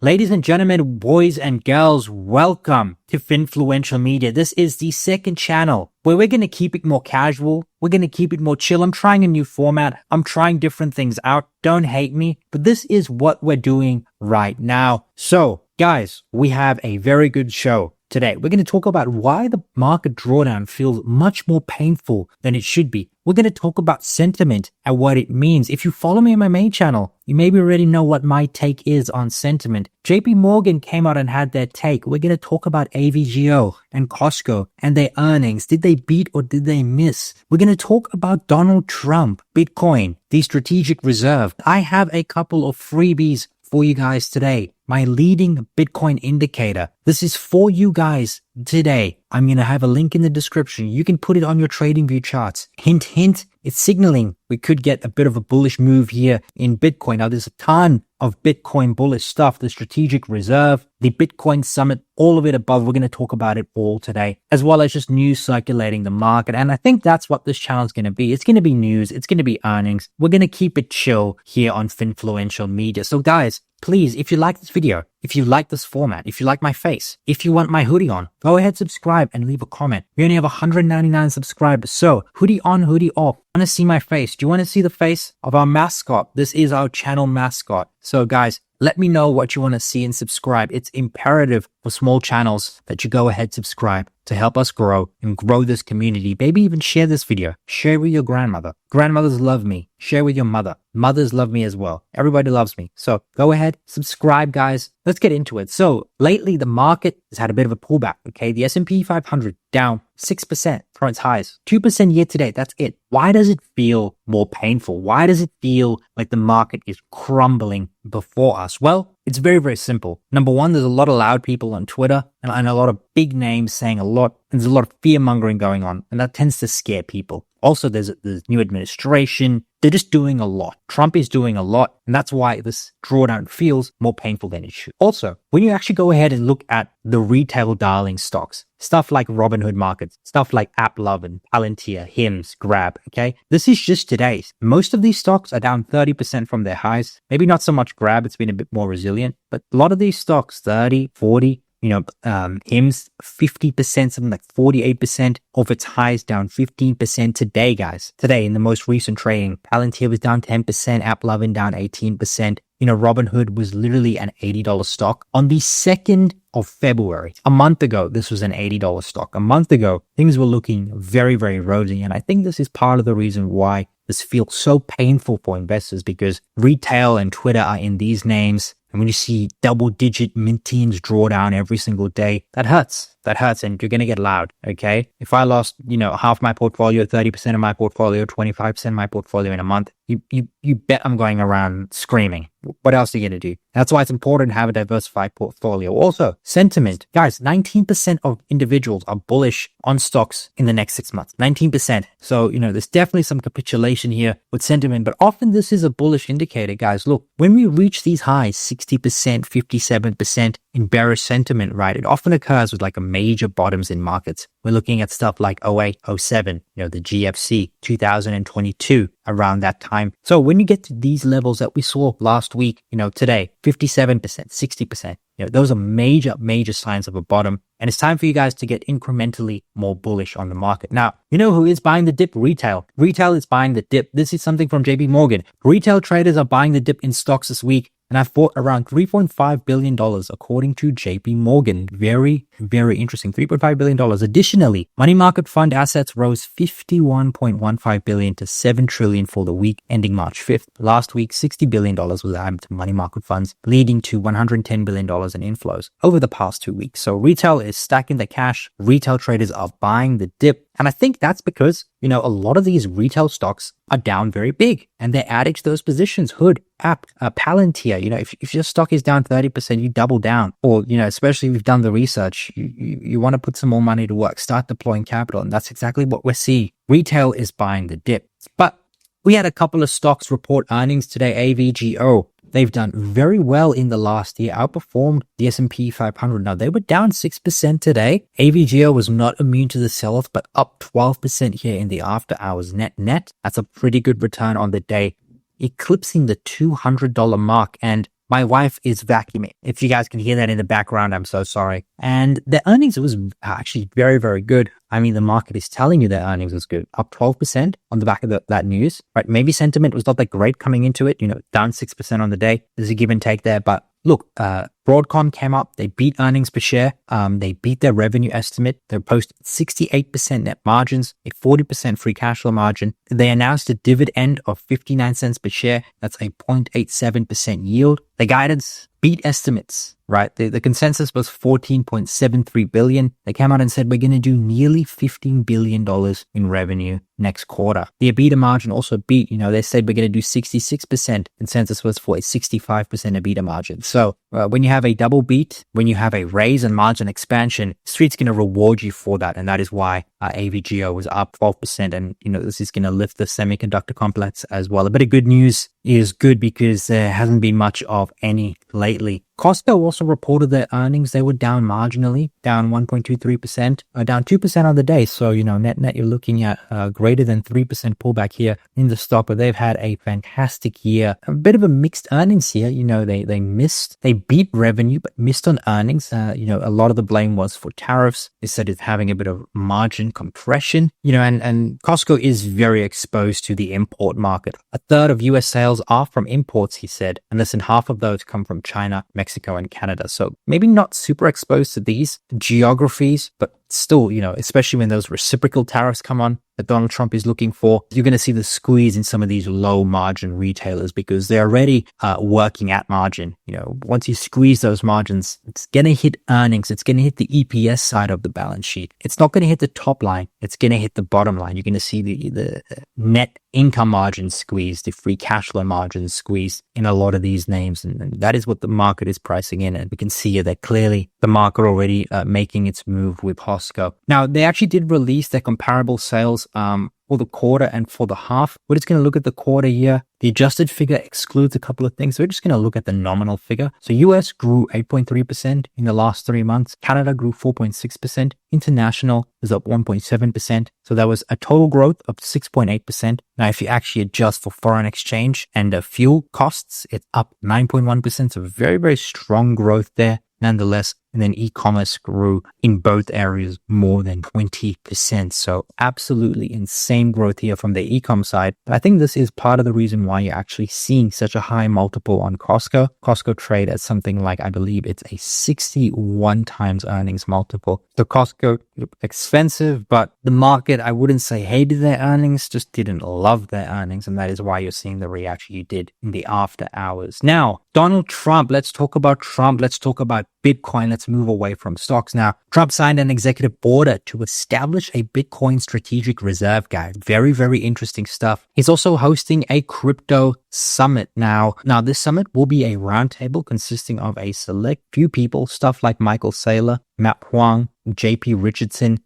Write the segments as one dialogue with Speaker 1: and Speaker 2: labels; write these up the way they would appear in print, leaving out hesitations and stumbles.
Speaker 1: Ladies and gentlemen, boys and girls, welcome to FinFluential Media. This is the second channel where we're going to keep it more casual. We're going to keep it more chill. I'm trying a new format. I'm trying different things out. Don't hate me, but this is what we're doing right now. So, guys, we have a very good show today. We're going to talk about why the market drawdown feels much more painful than it should be. We're going to talk about sentiment and what it means. If you follow me on my main channel, you maybe already know what my take is on sentiment. JP Morgan came out and had their take. We're going to talk about AVGO and Costco and their earnings. Did they beat or did they miss? We're going to talk about Donald Trump, Bitcoin, the strategic reserve. I have a couple of freebies for you guys today. My leading Bitcoin indicator. This is for you guys today. I'm going to have a link in the description. You can put it on your TradingView charts. Hint, hint, it's signaling we could get a bit of a bullish move here in Bitcoin. Now, there's a ton of Bitcoin bullish stuff, the strategic reserve, the Bitcoin summit, all of it above. We're going to talk about it all today, as well as just news circulating the market. And I think that's what this channel is going to be. It's going to be news. It's going to be earnings. We're going to keep it chill here on FinFluential Media. So guys, please, if you like this video, if you like this format, if you like my face, if you want my hoodie on, go ahead, subscribe and leave a comment. We only have 199 subscribers. So hoodie on, hoodie off. Want to see my face? Do you want to see the face of our mascot? This is our channel mascot. So guys, let me know what you want to see and subscribe. It's imperative for small channels that you go ahead, subscribe to help us grow and grow this community. Maybe even share this video. Share with your grandmother. Grandmothers love me. Share with your mother. Mothers love me as well. Everybody loves me. So go ahead, subscribe, guys. Let's get into it. So lately, the market has had a bit of a pullback. Okay, the S&P 500 down 6% from its highs, 2% year to date. That's it. Why does it feel more painful? Why does it feel like the market is crumbling before us? Well, it's very, very simple. Number one, there's a lot of loud people on Twitter and a lot of big names saying a lot. And there's a lot of fear mongering going on, and that tends to scare people. Also, there's new administration. They're just doing a lot. Trump is doing a lot, and that's why this drawdown feels more painful than it should. Also, when you actually go ahead and look at the retail darling stocks, stuff like Robinhood Markets, stuff like AppLovin, Palantir, Hims, Grab, okay? This is just today's. Most of these stocks are down 30% from their highs. Maybe not so much Grab, it's been a bit more resilient, but a lot of these stocks, 30, 40, Hims 50%, something like 48% of its highs, down 15% today, guys. Today, in the most recent trading, Palantir was down 10%, AppLovin down 18%. Robinhood was literally an $80 stock on the 2nd of February. A month ago, this was an $80 stock. A month ago, things were looking very, very rosy. And I think this is part of the reason why this feels so painful for investors, because retail and Twitter are in these names. And when you see double-digit mid-teens drawdown every single day, that hurts. That hurts, and you're going to get loud, okay? If I lost, half my portfolio, 30% of my portfolio, 25% of my portfolio in a month, you bet I'm going around screaming. What else are you going to do? That's why it's important to have a diversified portfolio. Also, sentiment. Guys, 19% of individuals are bullish on stocks in the next 6 months. 19%. So, there's definitely some capitulation here with sentiment, but often this is a bullish indicator, guys. Look, when we reach these highs, 60%, 57% in bearish sentiment, right? It often occurs with like a major bottoms in markets. We're looking at stuff like 08, 07, the GFC, 2022, around that time. So when you get to these levels that we saw last week, today, 57%, 60%, those are major, major signs of a bottom. And it's time for you guys to get incrementally more bullish on the market. Now, who is buying the dip? Retail. Retail is buying the dip. This is something from JP Morgan. Retail traders are buying the dip in stocks this week, and I've bought around $3.5 billion, according to JP Morgan. Very, very interesting. $3.5 billion. Additionally, money market fund assets rose $51.15 billion to $7 trillion for the week ending March 5th. Last week, $60 billion was added to money market funds, leading to $110 billion in inflows over the past 2 weeks. So retail is stacking the cash. Retail traders are buying the dip. And I think that's because, a lot of these retail stocks are down very big, and they're adding to those positions. Hood, App, Palantir, if your stock is down 30%, you double down. Or, especially if you've done the research, you want to put some more money to work, start deploying capital. And that's exactly what we're seeing. Retail is buying the dip. But we had a couple of stocks report earnings today. AVGO, they've done very well in the last year, outperformed the S&P 500. Now, they were down 6% today. AVGO was not immune to the sell-off, but up 12% here in the after hours net. That's a pretty good return on the day, eclipsing the $200 mark. And My wife is vacuuming. If you guys can hear that in the background, I'm so sorry. And the earnings was actually very, very good. I mean, the market is telling you that earnings was good, up 12% on the back of that news, right? Maybe sentiment was not that great coming into it, down 6% on the day. There's a give and take there, but look, Broadcom came up. They beat earnings per share. They beat their revenue estimate. They posted 68% net margins, a 40% free cash flow margin. They announced a dividend of 59 cents per share. That's a 0.87% yield. The guidance beat estimates, right? The consensus was 14.73 billion. They came out and said, we're going to do nearly $15 billion in revenue next quarter. The EBITDA margin also beat, they said we're going to do 66%. Consensus was for a 65% EBITDA margin. So when you have a double beat, when you have a raise and margin expansion, Street's going to reward you for that. And that is why AVGO was up 12%. And, this is going to lift the semiconductor complex as well. A bit of good news is good because there hasn't been much of any lately. Costco also reported their earnings. They were down marginally, down 1.23%, down 2% on the day. So, net, you're looking at greater than 3% pullback here in the stock, but they've had a fantastic year. A bit of a mixed earnings here. They beat revenue, but missed on earnings. A lot of the blame was for tariffs. They said it's having a bit of margin compression, and Costco is very exposed to the import market. A third of US sales are from imports, he said, and less than half of those come from China, Mexico, and Canada. So maybe not super exposed to these geographies, but still, especially when those reciprocal tariffs come on that Donald Trump is looking for, you're going to see the squeeze in some of these low margin retailers because they're already working at margin. Once you squeeze those margins, it's going to hit earnings. It's going to hit the EPS side of the balance sheet. It's not going to hit the top line. It's going to hit the bottom line. You're going to see the net income margin squeeze, the free cash flow margin squeeze in a lot of these names. And that is what the market is pricing in. And we can see that clearly the market already making its move with Costco. Now, they actually did release their comparable sales for the quarter and for the half. We're just going to look at the quarter here. The adjusted figure excludes a couple of things. So we're just going to look at the nominal figure. So US grew 8.3% in the last 3 months. Canada grew 4.6%. International is up 1.7%. So that was a total growth of 6.8%. Now, if you actually adjust for foreign exchange and fuel costs, it's up 9.1%. So very, very strong growth there nonetheless. And then e-commerce grew in both areas more than 20%. So absolutely insane growth here from the e-com side. But I think this is part of the reason why you're actually seeing such a high multiple on Costco. Costco trade at something like, I believe it's a 61 times earnings multiple. So Costco, expensive, but the market, I wouldn't say hated their earnings, just didn't love their earnings. And that is why you're seeing the reaction you did in the after hours. Now, Donald Trump, let's talk about Trump. Let's talk about Bitcoin. Let's move away from stocks now. Trump signed an executive order to establish a Bitcoin strategic reserve, guys. Very, very interesting stuff. He's also hosting a crypto summit now. Now, this summit will be a roundtable consisting of a select few people, stuff like Michael Saylor, Matt Huang, JP Richardson,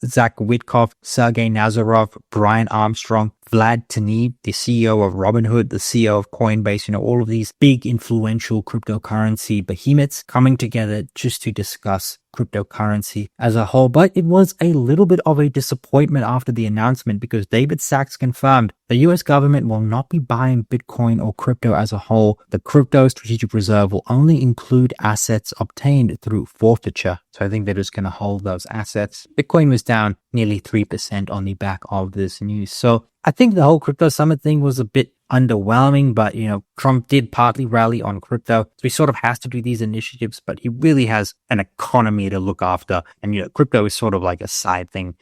Speaker 1: Zach Witkoff, Sergey Nazarov, Brian Armstrong, Vlad Tnev, the CEO of Robinhood, the CEO of Coinbase, all of these big influential cryptocurrency behemoths coming together just to discuss cryptocurrency as a whole. But it was a little bit of a disappointment after the announcement because David Sachs confirmed the US government will not be buying Bitcoin or crypto as a whole. The crypto strategic reserve will only include assets obtained through forfeiture. So I think they're just going to hold those assets. Bitcoin was down nearly 3% on the back of this news. So I think the whole crypto summit thing was a bit underwhelming, but Trump did partly rally on crypto. So he sort of has to do these initiatives, but he really has an economy to look after. And crypto is sort of like a side thing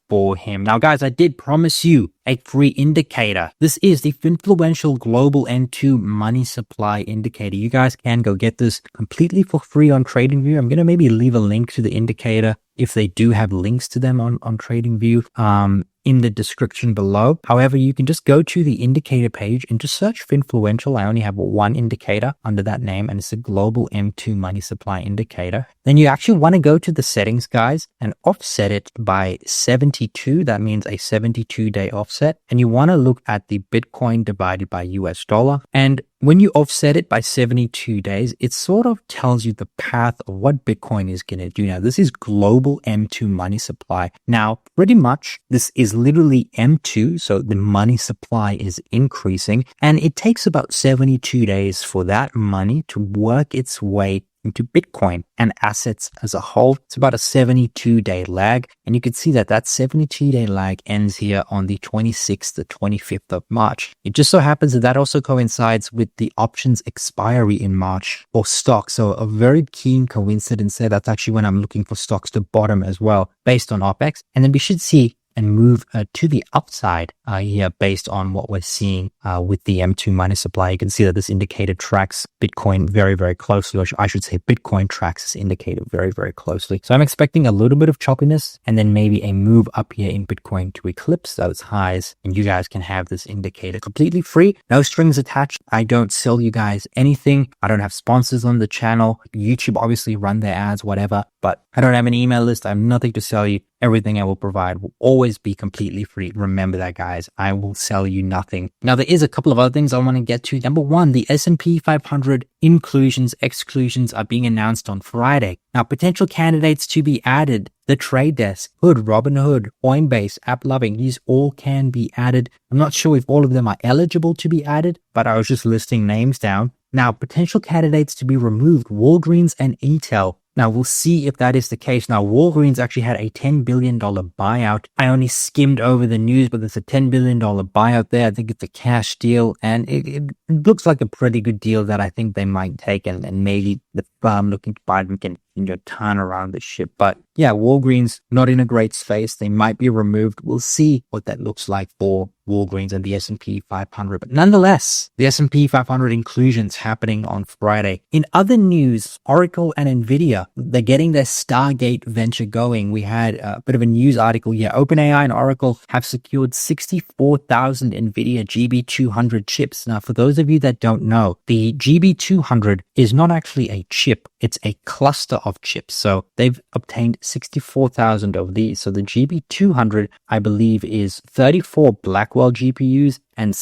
Speaker 1: for him. Now, guys, I did promise you a free indicator. This is the FinFluential Global N2 Money Supply Indicator. You guys can go get this completely for free on TradingView. I'm going to maybe leave a link to the indicator if they do have links to them on TradingView in the description below. However, you can just go to the indicator page and just search FinFluential. I only have one indicator under that name, and it's a Global M2 Money Supply Indicator. Then you actually want to go to the settings, guys, and offset it by 72. That means a 72-day offset. And you want to look at the Bitcoin divided by US dollar. And when you offset it by 72 days, it sort of tells you the path of what Bitcoin is going to do. Now, this is global M2 money supply. Now, pretty much this is literally M2. So the money supply is increasing, and it takes about 72 days for that money to work its way into Bitcoin and assets as a whole. It's about a 72-day lag. And you can see that 72-day lag ends here on the 26th to 25th of March. It just so happens that that also coincides with the options expiry in March for stocks. So a very keen coincidence there. That's actually when I'm looking for stocks to bottom as well, based on OPEX. And then we should see and move to the upside here based on what we're seeing with the M2 money supply. You can see that this indicator tracks Bitcoin very, very closely, or I should say Bitcoin tracks this indicator very, very closely. So I'm expecting a little bit of choppiness and then maybe a move up here in Bitcoin to eclipse those highs, and you guys can have this indicator completely free, no strings attached. I don't sell you guys anything. I don't have sponsors on the channel. YouTube obviously run their ads, whatever, but I don't have an email list. I have nothing to sell you. Everything I will provide will always be completely free. Remember that, guys. I will sell you nothing. Now, there is a couple of other things I want to get to. Number one, the S&P 500 inclusions, exclusions are being announced on Friday. Now, potential candidates to be added: The Trade Desk, Hood, Robinhood, Coinbase, AppLovin. These all can be added. I'm not sure if all of them are eligible to be added, but I was just listing names down. Now, potential candidates to be removed: Walgreens and Intel. Now, we'll see if that is the case. Now, Walgreens actually had a $10 billion buyout. I only skimmed over the news, but there's a $10 billion buyout there. I think it's a cash deal, and it looks like a pretty good deal that I think they might take, and maybe the firm looking to buy them can turn around the ship. But yeah, Walgreens, not in a great space. They might be removed. We'll see what that looks like for Walgreens and the S&P 500. But nonetheless, the S&P 500 inclusions happening on Friday. In other news, Oracle and Nvidia, they're getting their Stargate venture going. We had a bit of a news article here. OpenAI and Oracle have secured 64,000 Nvidia GB200 chips. Now, for those of you that don't know, the GB200 is not actually a chip. It's a cluster of chips. So they've obtained 64,000 of these. So the GB200, I believe, is 34 Blackwell GPUs and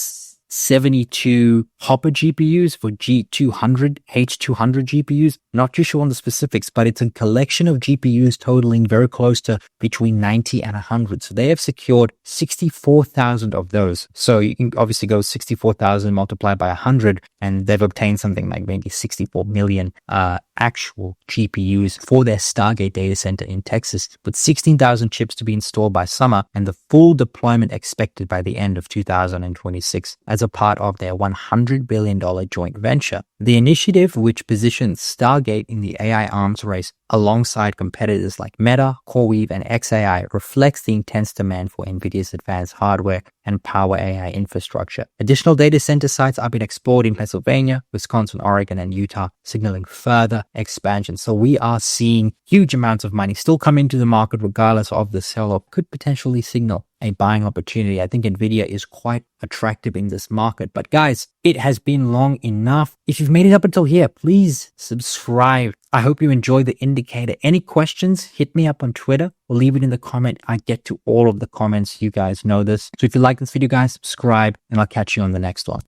Speaker 1: 72 Hopper GPUs for G200, H200 GPUs. Not too sure on the specifics, but it's a collection of GPUs totaling very close to between 90 and 100. So they have secured 64,000 of those. So you can obviously go 64,000 multiplied by 100, and they've obtained something like maybe 64 million actual GPUs for their Stargate data center in Texas, with 16,000 chips to be installed by summer and the full deployment expected by the end of 2026 as a part of their $100 billion joint venture. The initiative, which positions Stargate in the AI arms race alongside competitors like Meta, CoreWeave, and xAI, reflects the intense demand for NVIDIA's advanced hardware and power AI infrastructure. Additional data center sites are being explored in Pennsylvania, Wisconsin, Oregon, and Utah, signaling further expansion. So we are seeing huge amounts of money still come into the market regardless of the sell-off. Could potentially signal a buying opportunity. I think NVIDIA is quite attractive in this market. But guys, it has been long enough. If you've made it up until here, please subscribe. I hope you enjoy the indicator. Any questions, hit me up on Twitter or leave it in the comment. I get to all of the comments. You guys know this. So if you like this video, guys, subscribe, and I'll catch you on the next one.